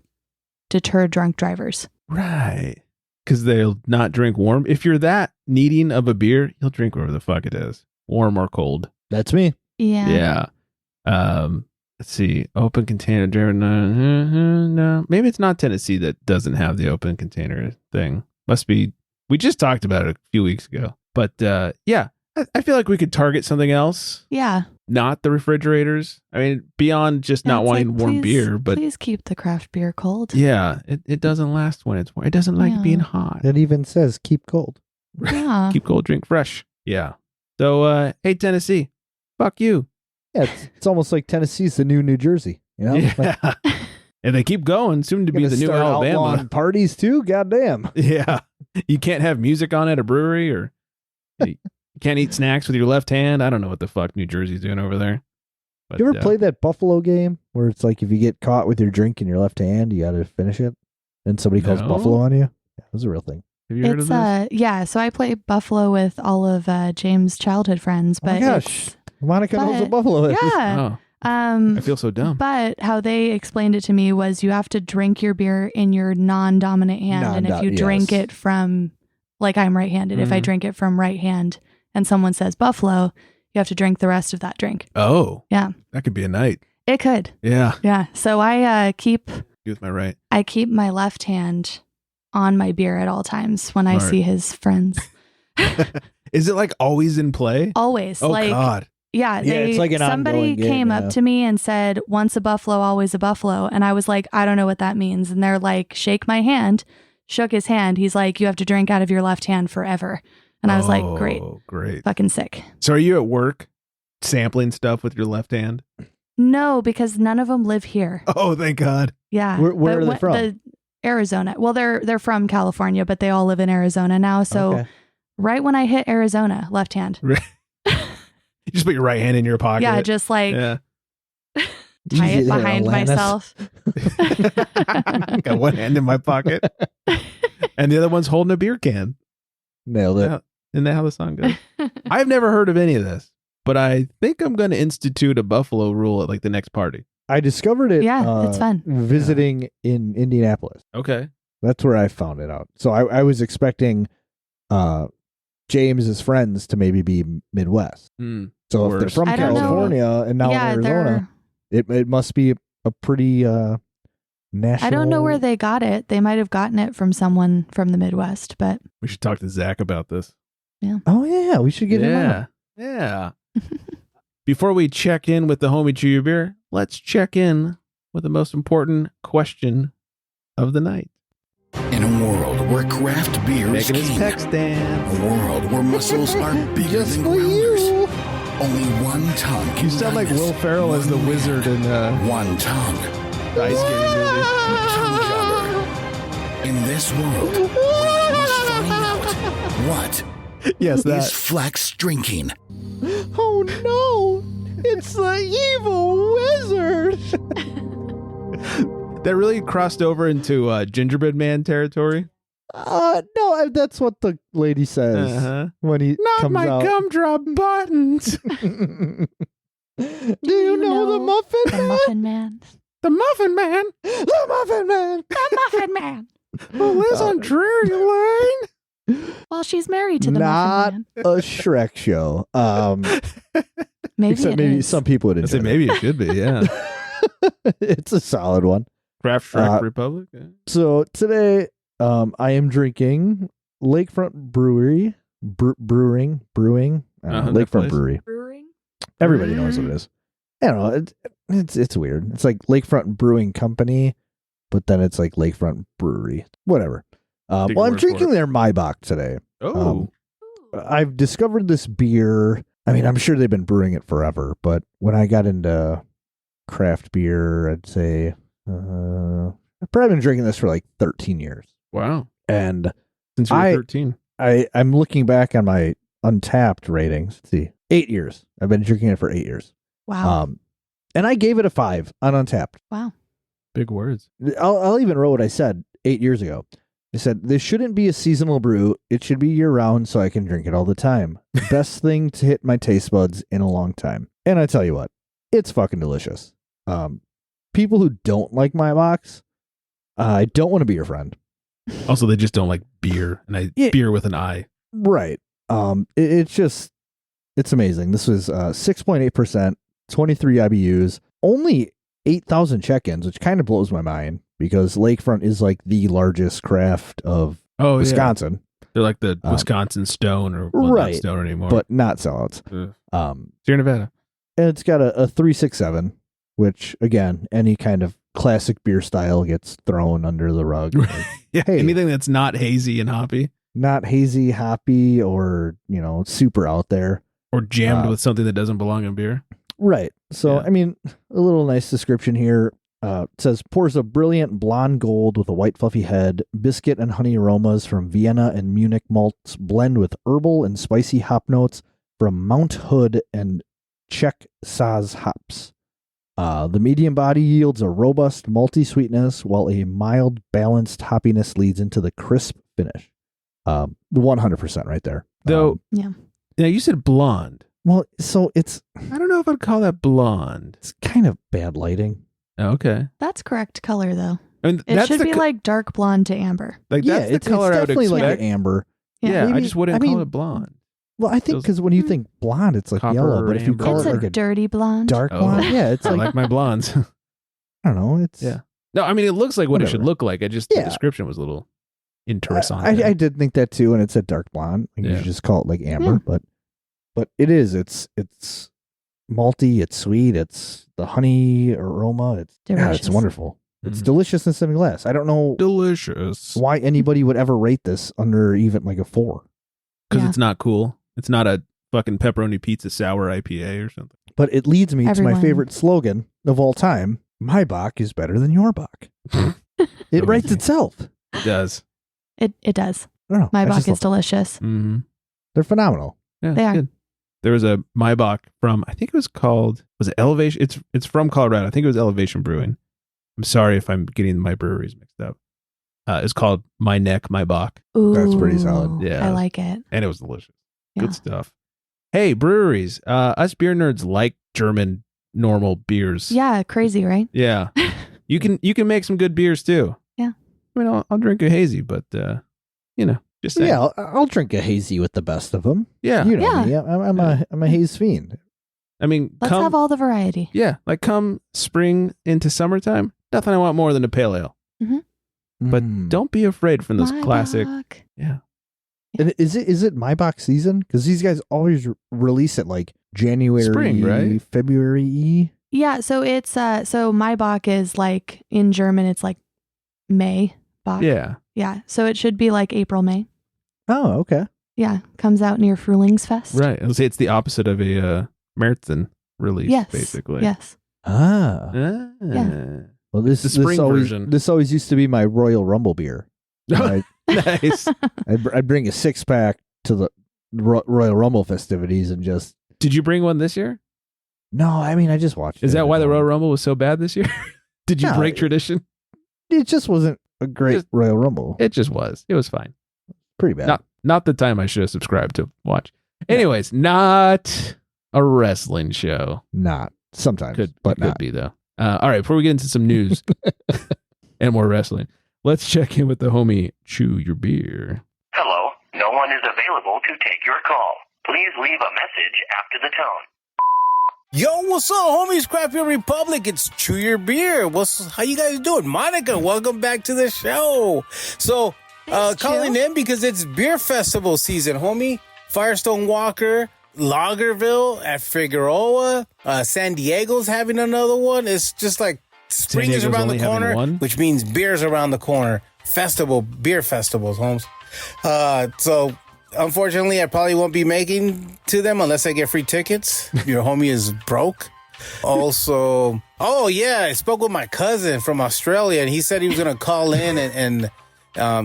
deter drunk drivers. Right. Because they'll not drink warm. If you're that needing of a beer, you'll drink whatever the fuck it is, warm or cold. That's me. Yeah. Yeah. Let's see. Open container. No. Maybe it's not Tennessee that doesn't have the open container thing. Must be. We just talked about it a few weeks ago. But yeah, I feel like we could target something else. Yeah. Not the refrigerators. I mean, beyond just not wanting warm beer, but please keep the craft beer cold. Yeah, it doesn't last when it's warm. It doesn't like being hot. It even says keep cold. Yeah. Keep cold, drink fresh. Yeah. So, hey, Tennessee, fuck you. Yeah, it's almost like Tennessee's the new New Jersey. You know, Yeah. Like, And they keep going, soon to be gonna the new start Alabama. outlawing parties too. Goddamn. Yeah. You can't have music on at a brewery, or you can't eat snacks with your left hand. I don't know what the fuck New Jersey's doing over there. But, You ever play that Buffalo game where it's like if you get caught with your drink in your left hand, you got to finish it, and somebody calls No. Buffalo on you? Yeah, it was a real thing. Have you heard of this? Yeah, so I play Buffalo with all of James' childhood friends, but Oh my gosh, Monica knows what Buffalo is. yeah. Oh, I feel so dumb. But how they explained it to me was you have to drink your beer in your non-dominant hand, and if you drink it from, like I'm right-handed, if I drink it from right hand and someone says Buffalo, you have to drink the rest of that drink. Oh. Yeah. That could be a night. It could. Yeah. Yeah. So I keep Do with my right. I keep my left hand on my beer at all times when I Smart. see his friends. Is it like always in play? Always. Oh, like, God. yeah, it's like an somebody ongoing game, came yeah. up to me and said, once a buffalo, always a buffalo. And I was like, I don't know what that means. And they're like, shake my hand, shook his hand. He's like, you have to drink out of your left hand forever. And I was like, great, Great. fucking sick. So are you at work sampling stuff with your left hand? No, because none of them live here. Oh, thank God. Yeah. Where are they from? Arizona. Well, they're from California, but they all live in Arizona now. So Okay. right when I hit Arizona, left hand. You just put your right hand in your pocket. Yeah, just like Yeah. tie it Yeah, behind Alanis. myself. Got one hand in my pocket, and the other one's holding a beer can. Nailed it. Yeah. Isn't that how the song goes? I've never heard of any of this, but I think I'm going to institute a Buffalo rule at like the next party. I discovered it. Yeah, it's fun. Visiting in Indianapolis. Okay. That's where I found it out. So I was expecting James's friends to maybe be Midwest. So if they're Worse. from I don't know. California and now Yeah, in Arizona, it must be a pretty national. I don't know where they got it. They might have gotten it from someone from the Midwest, but We should talk to Zach about this. Oh yeah, we should get him on. Yeah. Before we check in with the homie Chew Your Beer, let's check in with the most important question of the night. In a world where craft beer is Making his king, text dance. a world where muscles are bigger Just than for growlers, you. only one tongue can You sound like guide us. Will Ferrell as the One wizard in One tongue. the Ice Skating movie. Tongue jobber. In this world, we must find out what Yes, is that. flax drinking. Oh no! It's the evil wizard. That really crossed over into Gingerbread Man territory. No, that's what the lady says when he Not comes my out. gumdrop buttons. Do you know the Muffin the Man? Muffin Man. The Muffin Man The Muffin Man. The Muffin Man. who lives on Drury Lane. Well, she's married to the Not Muffin a Shrek show. Man. Maybe Except it maybe is. some people would I enjoy said maybe it should be, yeah. it. It's a solid one. Craft Shrek Republic. Yeah. So today, I am drinking Lakefront Brewery, brewing. That Lakefront place. Brewery. Brewing. Everybody knows what it is. I don't know. It's weird. It's like Lakefront Brewing Company, but then it's like Lakefront Brewery. Whatever. Take Well, your I'm word for drinking it. their Maibach today. Oh. I've discovered this beer. I mean, I'm sure they've been brewing it forever, but when I got into craft beer, I'd say I've probably been drinking this for like 13 years. Wow. And Since you were 13. I'm looking back on my Untapped ratings. Let's see, 8 years. I've been drinking it for 8 years. Wow. And I gave it a 5 on Untapped. Wow. Big words. I'll even wrote what I said 8 years ago. I said, this shouldn't be a seasonal brew. It should be year round so I can drink it all the time. Best thing to hit my taste buds in a long time. And I tell you what, it's fucking delicious. People who don't like my box, I don't want to be your friend. Also, they just don't like beer. And Yeah. beer with an I. Right. It's amazing. This was 6.8%, 23 IBUs, only 8,000 check-ins, which kind of blows my mind because Lakefront is like the largest craft of Wisconsin, They're like the Wisconsin Stone or well, right. not Stone anymore. but not sellouts. Ugh. Sierra Nevada. And it's got a 367, which again, any kind of classic beer style gets thrown under the rug. Like, Yeah. Hey. Anything that's not hazy and hoppy. not hazy, hoppy, or super out there. Or jammed with something that doesn't belong in beer. Right. So, Yeah. I mean, a little nice description here. It says, pours a brilliant blonde gold with a white fluffy head. Biscuit and honey aromas from Vienna and Munich malts blend with herbal and spicy hop notes from Mount Hood and Czech Saz hops. The medium body yields a robust malty sweetness, while a mild, balanced hoppiness leads into the crisp finish. 100% right there. Though, Yeah. now you said blonde. Well, so it's I don't know if I'd call that blonde. kind of bad lighting. Okay. That's correct color, though. I mean, It that's should the be like dark blonde to amber. like Yeah, that's the it's color I would definitely expect. like an amber. yeah, I Maybe- just wouldn't I call mean, it blonde. Well, I think Those- because when you think blonde, it's like Copper yellow. But if you amber. call It's it a like a dirty blonde. dark Oh. blonde, yeah, it's I like, like my blondes. I don't know. It's Yeah. No, I mean it looks like what it should Whatever. look like. I just the Yeah. description was a little interessant. I did think that too, and it said dark blonde. Like, Yeah. You should just call it like amber, Yeah. but it is. It's malty. It's sweet. It's the honey aroma. It's Delicious. it's wonderful. It's Mhm. deliciousness in a glass. I don't know delicious why anybody would ever rate this under even like a 4. because Yeah. it's not cool. It's not a fucking pepperoni pizza sour IPA or something. But it leads me to Everyone. my favorite slogan of all time: "My Bach is better than your Bach." It writes itself. It does. It does. I don't know. My I Bach just is love- delicious. Mm-hmm. They're phenomenal. Yeah, They it's are. good. There was a Maybach from I think it was it Elevation? It's from Colorado. I think it was Elevation Brewing. I'm sorry if I'm getting my breweries mixed up. It's called My Neck, My Bach, Ooh, That's pretty solid. Yeah. I like it. and it was delicious. Yeah. Good stuff. Hey, breweries. Us beer nerds like German normal beers. Yeah, crazy, right? Yeah. You can make some good beers too. Yeah. I mean, I'll drink a hazy, but just saying. Yeah, I'll drink a hazy with the best of them. Yeah. You know Yeah. me. I'm a haze fiend. I mean, Let's have all the variety. yeah, like come spring into summertime, nothing I want more than a pale ale. But Mm. don't be afraid from those My classic. Bach. Yeah. And is it my box season? Because these guys always release it like January, Spring, right? February. Yeah, so it's so my Bach is like in German it's like May Bach. Yeah. Yeah, so it should be like April, May. Oh, okay. Yeah, comes out near Frühlingsfest. Right. I'll say it's the opposite of a Märzen release, Yes. basically. Yes. Ah. Ah. Yeah. Well, this The spring version. This always used to be my Royal Rumble beer. Nice. I'd bring a 6-pack to the Royal Rumble festivities and just. Did you bring one this year? No, I mean I just watched. Is it. that why the Royal Rumble was so bad this year? Did you No, break tradition? It just wasn't a great Just- Royal Rumble. It just was. It was fine. Pretty bad. Not the time I should have subscribed to watch. Anyways, not a wrestling show. Not sometimes, Could not. be though. All right, before we get into some news and more wrestling, let's check in with the homie Chew Your Beer. Hello, no one is available to take your call. Please leave a message after the tone. Yo, what's up, homies? Crappy Republic. It's Chew Your Beer. How you guys doing? Monica, welcome back to the show. So, calling in because it's beer festival season, homie. Firestone Walker, Lagerville at Figueroa, San Diego's having another one. It's just like spring is Diego's around only the having corner, one? which means beer's around the corner. Beer festivals, Holmes. So unfortunately, I probably won't be making to them unless I get free tickets. Your homie is broke. Also, oh yeah, I spoke with my cousin from Australia, and he said he was gonna call in and I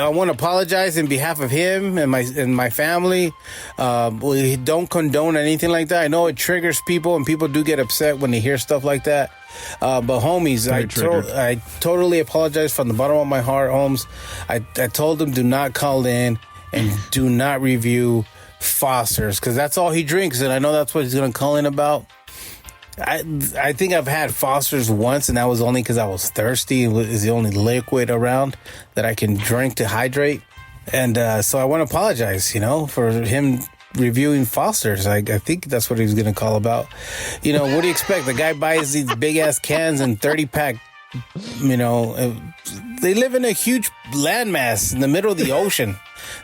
want to apologize in behalf of him and my family. We don't condone anything like that. I know it triggers people, and people do get upset when they hear stuff like that. But homies, I totally apologize from the bottom of my heart, Holmes. I told him do not call in and do not review Foster's because that's all he drinks, and I know that's what he's gonna call in about. I think I've had Foster's once, and that was only because I was thirsty. It was the only liquid around that I can drink to hydrate. And so I want to apologize, for him reviewing Foster's. I think that's what he was going to call about. What do you expect? The guy buys these big-ass cans and 30-pack, they live in a huge landmass in the middle of the ocean.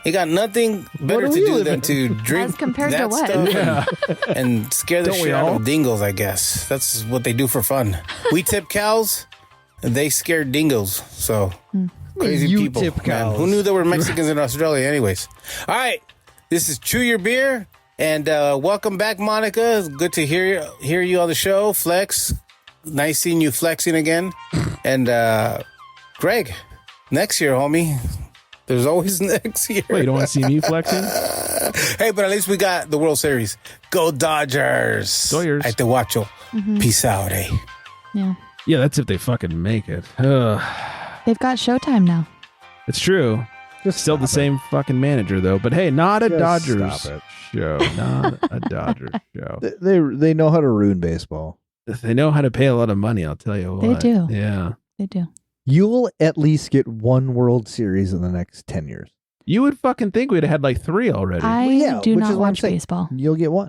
They got nothing better to do than to drink As compared that to what? stuff and scare the Don't we shit out all? of dingoes, I guess. That's what they do for fun. We tip cows, and they scare dingoes. So, crazy You people. tip man. cows. Who knew there were Mexicans in Australia anyways? All right, this is Chew Your Beer, And welcome back, Monica. It's good to hear you on the show. Flex, nice seeing you flexing again. And Greg, next year, homie. There's always next year. Wait, you don't want to see me flexing? Hey, but at least we got the World Series. Go Dodgers. Dodgers. Ay te guacho. Peace out, eh? Yeah. Yeah, that's if they fucking make it. Ugh. They've got Showtime now. It's true. Still the same fucking manager, though. But hey, not a Just Dodgers stop it. show. Not a Dodgers show. They know how to ruin baseball. They know how to pay a lot of money, I'll tell you what. They do. Yeah. They do. You'll at least get one World Series in the next 10 years. You would fucking think we'd have had like 3 already. I do which is not what I'm watch saying. baseball. You'll get one.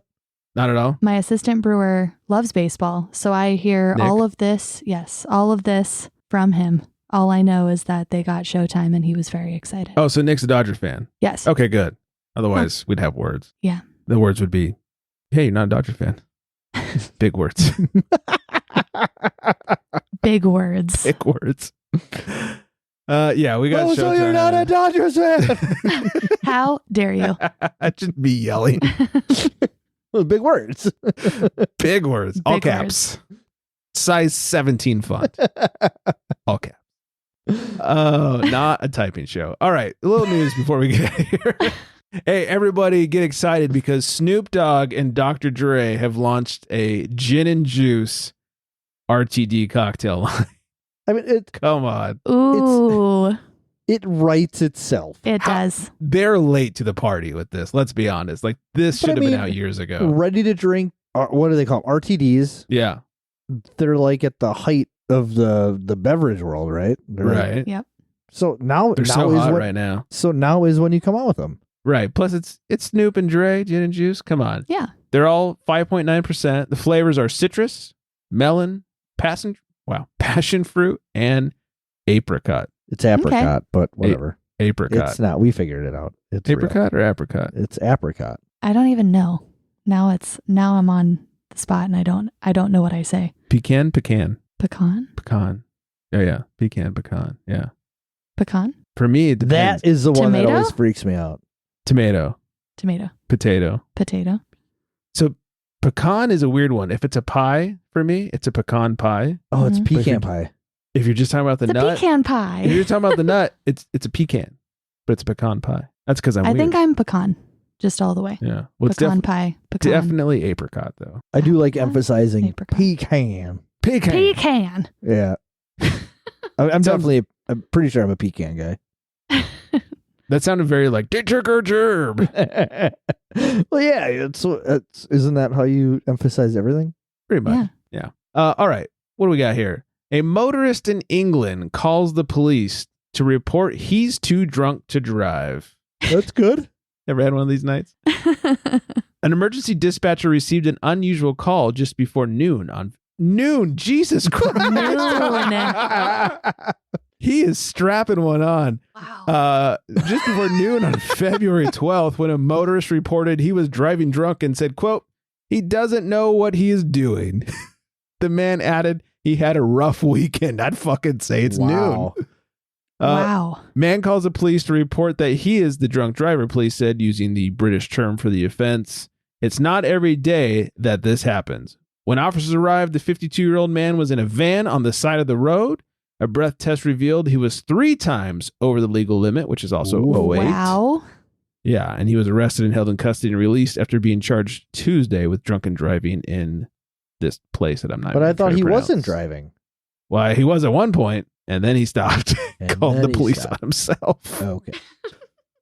Not at all. My assistant brewer loves baseball, so I hear Nick? all of this. Yes, all of this from him. All I know is that they got Showtime, and he was very excited. Oh, so Nick's a Dodgers fan. Yes. Okay, good. Otherwise, we'd have words. Yeah. The words would be, hey, you're not a Dodgers fan. Big words. Big words. Big words. Yeah, we got Oh, so Showtime. you're not a Dodgers fan. How dare you? I'd just be yelling. Well, big words. Big words. All Big caps. Size 17 font. All caps. Oh, not a typing show. All right. A little news before we get out of here. Hey, everybody get excited because Snoop Dogg and Dr. Dre have launched a Gin and Juice RTD cocktail line. I mean, Come on. Ooh, it writes itself. it does. They're late to the party with this. Let's be honest. Like, this But should I have been mean, out years ago. Ready to drink. What do they call them? RTDs. Yeah. They're like at the height of the beverage world, right? They're Right. Yep. So now, They're now so is hot when, right now. So now is when you come out with them. Right. Plus, it's Snoop and Dre, Gin and Juice. Come on. Yeah. They're all 5.9%. The flavors are citrus, melon, passion fruit, and apricot. It's apricot, but whatever. Apricot. It's not. We figured it out. It's real. Apricot or apricot? It's apricot. I don't even know. Now I'm on the spot, and I don't know what I say. Pecan. Pecan. Oh, yeah. Pecan. Yeah. Pecan. For me, it depends. That is the one that Tomato? always freaks me out. Tomato. Potato. Potato. So pecan is a weird one. If it's a pie, for me, it's a pecan pie. Oh, it's Mhm. pecan pie. If you're just talking about the It's a nut, pecan if pie. you're talking about the nut, it's a pecan, but it's a pecan pie. That's because I'm I weird. think I'm pecan, just all the way. Yeah. Well, it's Pecan pie. Pecan. definitely apricot, though. I do like Apricot. emphasizing Apricot. pecan. Pecan. Pecan. Yeah. I'm definitely. I'm pretty sure I'm a pecan guy. That sounded very like gerb. Well, yeah. Isn't that how you emphasize everything? Pretty much. Yeah. All right. What do we got here? A motorist in England calls the police to report he's too drunk to drive. That's good. Ever had one of these nights? An emergency dispatcher received an unusual call just before noon on noon. Jesus Christ. He is strapping one on. Wow. Just before noon on February 12th, when a motorist reported he was driving drunk and said, quote, he doesn't know what he is doing. The man added he had a rough weekend. I'd fucking say it's Wow. noon. Wow. Man calls the police to report that he is the drunk driver, police said, using the British term for the offense. It's not every day that this happens. When officers arrived, the 52-year-old man was in a van on the side of the road. A breath test revealed he was 3 times over the legal limit, which is also Ooh. 08. Wow. Yeah, and he was arrested and held in custody and released after being charged Tuesday with drunken driving in this place that I'm not But I even thought trying he to wasn't pronounce. driving. Well, he was at one point, and then he stopped. And Called then the he police on stopped. himself. Okay.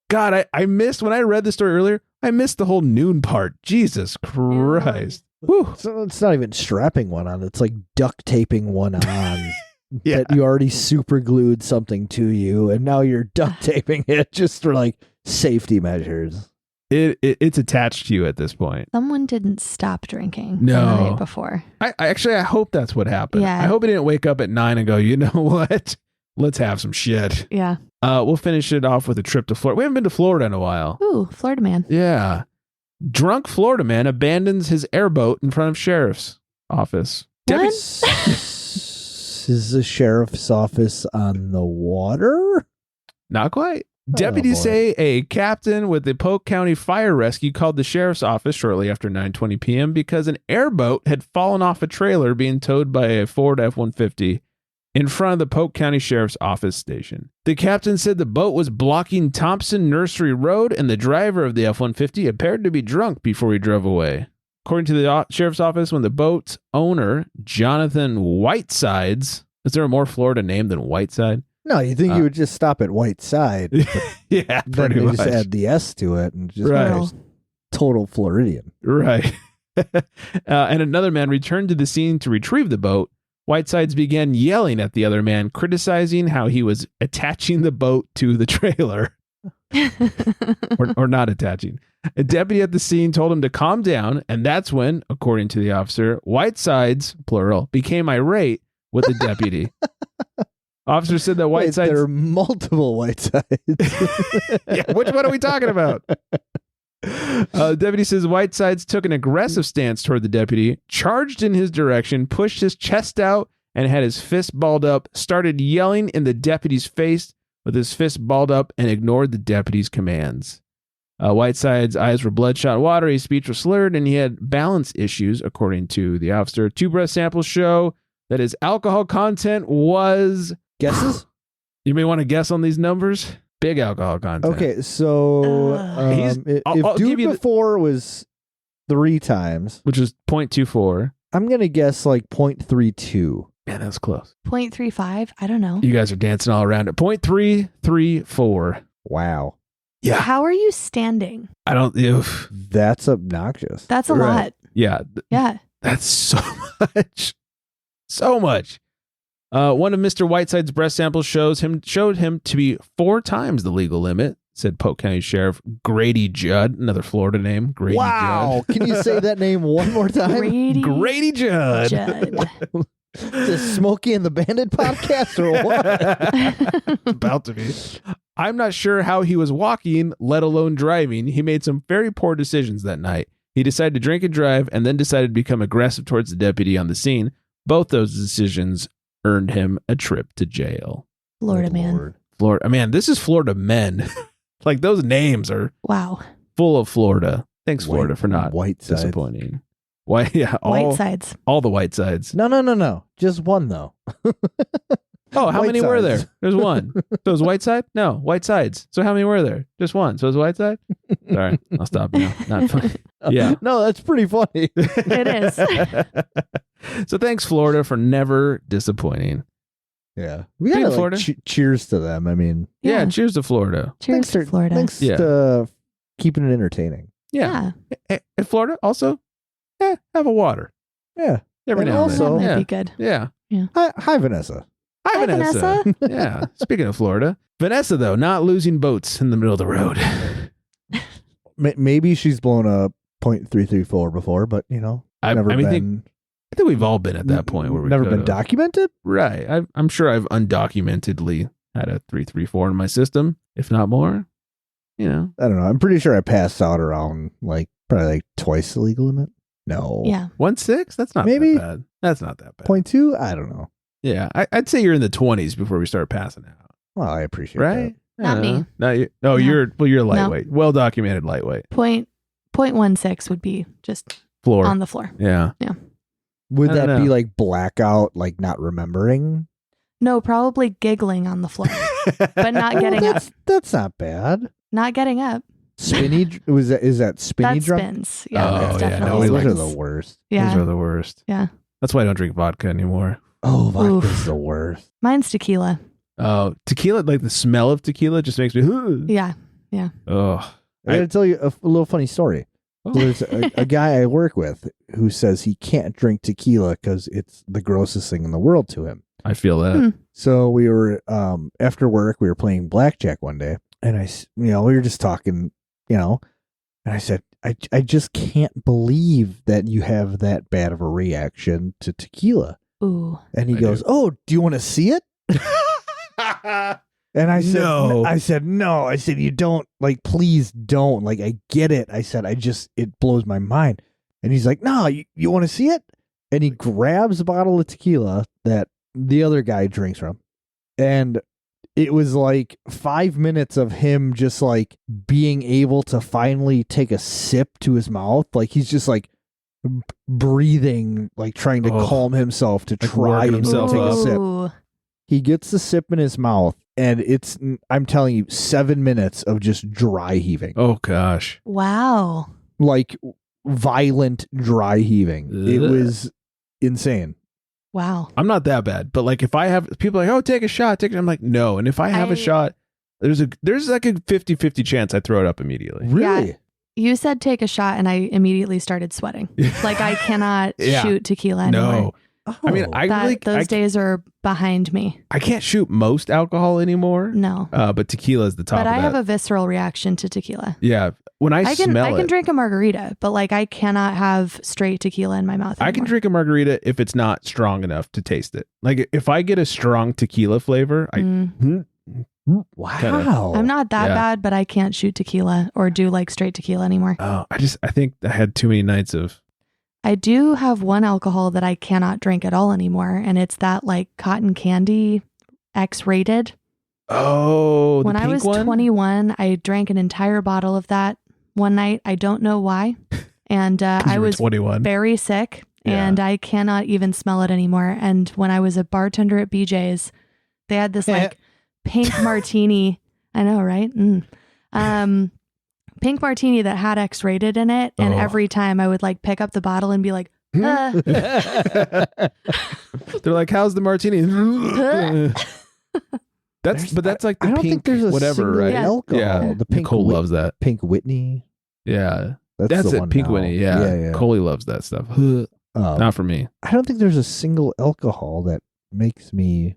God, I missed, when I read the story earlier, I missed the whole noon part. Jesus Christ. Whew. So it's not even strapping one on. It's like duct taping one on. Yeah. That you already super glued something to you, and now you're duct taping it just for like safety measures. It's attached to you at this point. Someone didn't stop drinking No. the night before. I hope that's what happened. Yeah. I hope he didn't wake up at 9 and go, you know what? Let's have some shit. Yeah. We'll finish it off with a trip to Florida. We haven't been to Florida in a while. Ooh, Florida man. Yeah. Drunk Florida man abandons his airboat in front of sheriff's office. What? Is the sheriff's office on the water? Not quite. Deputies boy. say a captain with the Polk County Fire Rescue called the sheriff's office shortly after 9:20 p.m. because an airboat had fallen off a trailer being towed by a Ford F-150 in front of the Polk County Sheriff's Office station. The captain said the boat was blocking Thompson Nursery Road and the driver of the F-150 appeared to be drunk before he drove away. According to the sheriff's office, when the boat's owner, Jonathan Whitesides, is there a more Florida name than Whiteside? No, you think you would just stop at White Side. Yeah, Then pretty they much. just add the S to it and just Right. total Floridian. Right. And another man returned to the scene to retrieve the boat. Whitesides began yelling at the other man, criticizing how he was attaching the boat to the trailer. or not attaching. A deputy at the scene told him to calm down, and that's when, according to the officer, Whitesides, plural, became irate with the deputy. Officer said that Wait, Whitesides... there are multiple Whitesides. Yeah, which one are we talking about? Deputy says Whitesides took an aggressive stance toward the deputy, charged in his direction, pushed his chest out, and had his fist balled up, started yelling in the deputy's face with his fist balled up, and ignored the deputy's commands. Whiteside's eyes were bloodshot watery, his speech was slurred, and he had balance issues, according to the officer. 2 breath samples show that his alcohol content was... Guesses? You may want to guess on these numbers. Big alcohol content. Okay, so I'll if give Dude you the- Before was 3 times, Which is 0.24. I'm going to guess like 0.32. Man, that's close. 0.35. I don't know. You guys are dancing all around it. 0.334. Wow. Yeah. How are you standing? I don't... Oof. That's obnoxious. That's a Right. lot. Yeah. Yeah. That's so much. So much. One of Mr. Whiteside's breath samples showed him to be 4 times the legal limit, said Polk County Sheriff Grady Judd, another Florida name. Grady Wow. Can you say that name one more time? Grady Judd. Grady Judd. Judd. Is this Smokey and the Bandit podcast or what? About to be. I'm not sure how he was walking, let alone driving. He made some very poor decisions that night. He decided to drink and drive and then decided to become aggressive towards the deputy on the scene. Both those decisions earned him a trip to jail. Florida man. Lord. Florida, man, this is Florida men. Like those names are Wow. full of Florida. Thanks, Florida, for not Whitesides. disappointing. Why? Yeah, Whitesides. all the white sides. No. Just one though. Oh, how many were there? Whitesides. There's one. So it was white side? No, white sides. So how many were there? Just one. So it was white side? Sorry, I'll stop now. Not funny. Yeah. No, that's pretty funny. It is. So thanks, Florida, for never disappointing. Yeah. We Being gotta Florida. cheers to them. I mean, Yeah, cheers to Florida. Cheers thanks to for- Florida. Thanks Yeah. to keeping it entertaining. Yeah. And Florida also, have a water. Yeah. Every And now and That then. also- might Yeah. be good. Yeah. Hi, Vanessa. Hi, Hi, Vanessa. Yeah. Speaking of Florida, Vanessa, though, not losing boats in the middle of the road. Maybe she's blown a .334 before, but I never mean, been. I think we've all been at that point where we've never been documented. Right. I'm sure I've undocumentedly had a 334 in my system, if not more. I don't know. I'm pretty sure I passed out around probably twice the legal limit. No. Yeah. 1.6? That's not Maybe. that bad. That's not that bad. .2? I don't know. Yeah. I'd say you're in the 20s before we start passing out. Well, I appreciate Right? Not me. No, you're No. you're lightweight. Well documented lightweight. 0.16 would be just Floor. on the floor. Yeah. that. Would I don't that be know. like blackout, like not remembering? No, probably giggling on the floor, but not Oh, getting up. that's not bad. Not getting up. Spinny is that spinny That drunk? spins. Yeah, Oh, that's yeah, definitely no, we Those like- are spins. the worst. Yeah. Those are the worst. Yeah. That's why I don't drink vodka anymore. Oh, vodka's Oof. the worst. Mine's tequila. Oh, tequila, like the smell of tequila just makes me, Yeah. oh. I gotta tell you a little funny story. Oh. So there's a guy I work with who says he can't drink tequila because it's the grossest thing in the world to him. I feel that. Hmm. So we were after work, we were playing blackjack one day, and we were just talking, and I said, I just can't believe that you have that bad of a reaction to tequila. Ooh. And he I goes, do. "Oh, do you want to see it?" And I said, No. I said, no. I said, you don't, please don't. I get it. I said, it blows my mind. And he's like, no, you want to see it? And he grabs a bottle of tequila that the other guy drinks from. And it was like 5 minutes of him just like being able to finally take a sip to his mouth. Like he's just like breathing, like trying to calm himself to Like try working and himself take a up. sip. Ooh. He gets the sip in his mouth, and I'm telling you, 7 minutes of just dry heaving. Oh gosh. Wow. Like violent dry heaving. It Ugh. was insane. Wow. I'm not that bad, but like if I have people are like, oh, take a shot, I'm like, no. And if I have a shot, there's like a 50-50 chance I throw it up immediately. Really? Yeah. You said take a shot, and I immediately started sweating. Like I cannot Yeah. shoot tequila anymore. No. I mean, Those days are behind me. I can't shoot most alcohol anymore. No. But tequila is the top But of I that. have a visceral reaction to tequila. Yeah. When I can smell it, drink a margarita, but like I cannot have straight tequila in my mouth I can anymore. drink a margarita if it's not strong enough to taste it. Like if I get a strong tequila flavor, Wow. I'm not that Yeah. bad, but I can't shoot tequila or do like straight tequila anymore. I think I had too many nights of. I do have one alcohol that I cannot drink at all anymore, and it's that like cotton candy X-rated. Oh, the When I pink was one? 21, I drank an entire bottle of that one night. I don't know why. And 'Cause I you were was 21. very sick, Yeah. and I cannot even smell it anymore. And when I was a bartender at BJ's, they had this like pink martini. I know, right? Pink martini that had X-rated in it. And every time I would like pick up the bottle and be like, They're like, how's the martini? That's like the I don't pink think there's a whatever, single right? alcohol. Yeah. The pink Nicole loves that. Pink Whitney. Yeah. That's it. the one Pink now. Winnie. Yeah. Coley loves that stuff. Not for me. I don't think there's a single alcohol that makes me.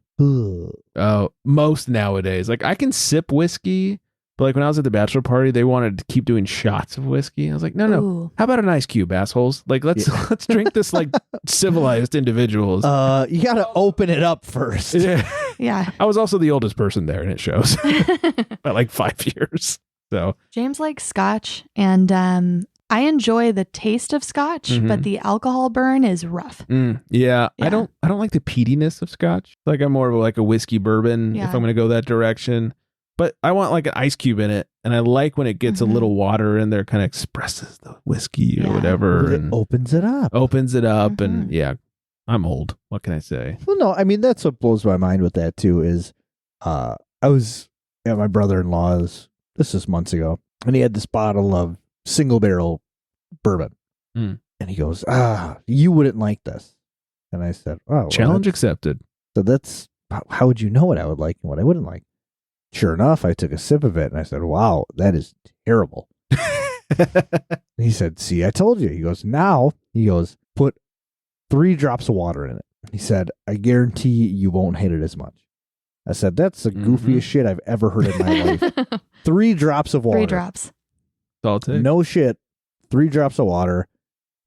Most nowadays, like I can sip whiskey, but like when I was at the bachelor party, they wanted to keep doing shots of whiskey. I was like, no. Ooh. How about an ice cube, assholes? Like let's drink this like civilized individuals. You got to open it up first. Yeah. Yeah. I was also the oldest person there, and it shows by like 5 years. So James likes scotch, and I enjoy the taste of scotch, but the alcohol burn is rough. yeah, I Yeah. don't like the peatiness of scotch. Like I'm more of like a whiskey bourbon if Yeah. I'm going to go that direction. But I want like an ice cube in it, and I like when it gets a little water in there, kind of expresses the whiskey or Yeah. whatever, It and opens it up. opens it up. And yeah, I'm old. What can I say? Well, no, I mean, that's what blows my mind with that, too, is I was at my brother-in-law's, this is months ago, and he had this bottle of single barrel bourbon. Mm. And he goes, you wouldn't like this. And I said, oh, well, Challenge accepted. So that's, how would you know what I would like and what I wouldn't like? Sure enough, I took a sip of it and I said, wow, that is terrible. And he said, see, I told you. He goes, put 3 drops of water in it. He said, I guarantee you won't hate it as much. I said, that's the goofiest shit I've ever heard in my life. 3 drops of water. 3 drops. I'll take. No shit. 3 drops of water.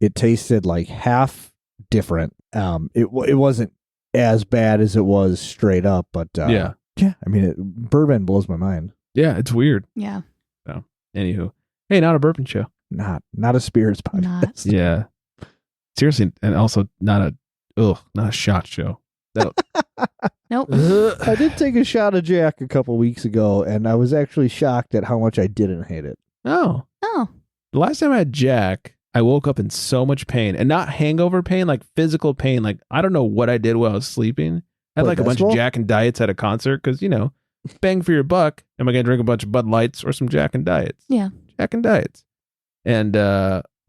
It tasted like half different. It wasn't as bad as it was straight up, but Yeah. I mean, bourbon blows my mind. Yeah, it's weird. Yeah. So, anywho, hey, not a bourbon show. Not a spirits podcast. Not. Yeah, seriously, and also not a shot show. Nope. I did take a shot of Jack a couple weeks ago, and I was actually shocked at how much I didn't hate it. Oh, Oh. the last time I had Jack, I woke up in so much pain, and not hangover pain, like physical pain. Like I don't know what I did while I was sleeping. I had What, like a bunch of basketball? Jack and Diets at a concert because bang for your buck. Am I gonna drink a bunch of Bud Lights or some Jack and Diets? Yeah. Jack and Diets. And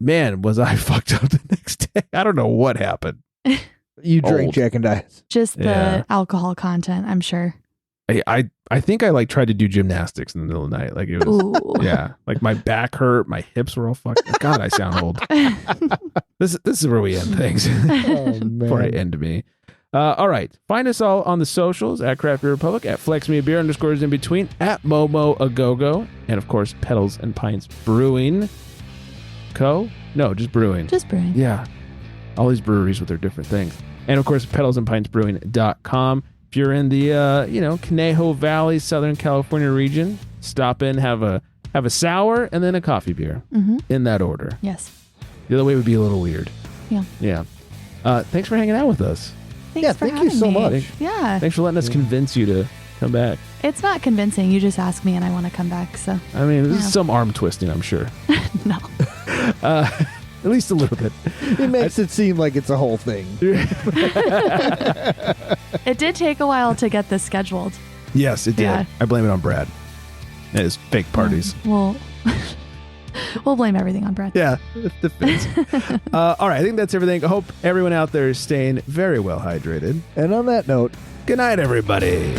man, was I fucked up the next day. I don't know what happened. You drink Old. Jack and Diets. Just the Yeah. alcohol content, I'm sure. I think I like tried to do gymnastics in the middle of the night. Like it was Ooh. yeah. Like my back hurt, my hips were all fucked. God, I sound old. This is where we end things. Oh, Before I man. end me. All right. Find us all on the socials at Craft Beer Republic, at Flex Me a Beer _ in between, at Momo Agogo, and of course Pedals and Pints Brewing Co. No, just brewing. Just brewing. Yeah. All these breweries with their different things. And of course, pedalsandpintsbrewing.com. If you're in the Conejo Valley, Southern California region, stop in, have a sour and then a coffee beer in that order. Yes. The other way would be a little weird. Yeah. Yeah. Thanks for hanging out with us. Thanks for thank you having so me. much. Yeah. Thanks for letting us convince you to come back. It's not convincing. You just ask me and I want to come back. So I mean, this Yeah. is some arm twisting, I'm sure. no. At least a little bit. It makes it seem like it's a whole thing. It did take a while to get this scheduled. Yes, it did. Yeah. I blame it on Brad and his fake parties. We'll blame everything on Brett. Yeah, it fits. All right, I think that's everything. I hope everyone out there is staying very well hydrated. And on that note, Good night, everybody.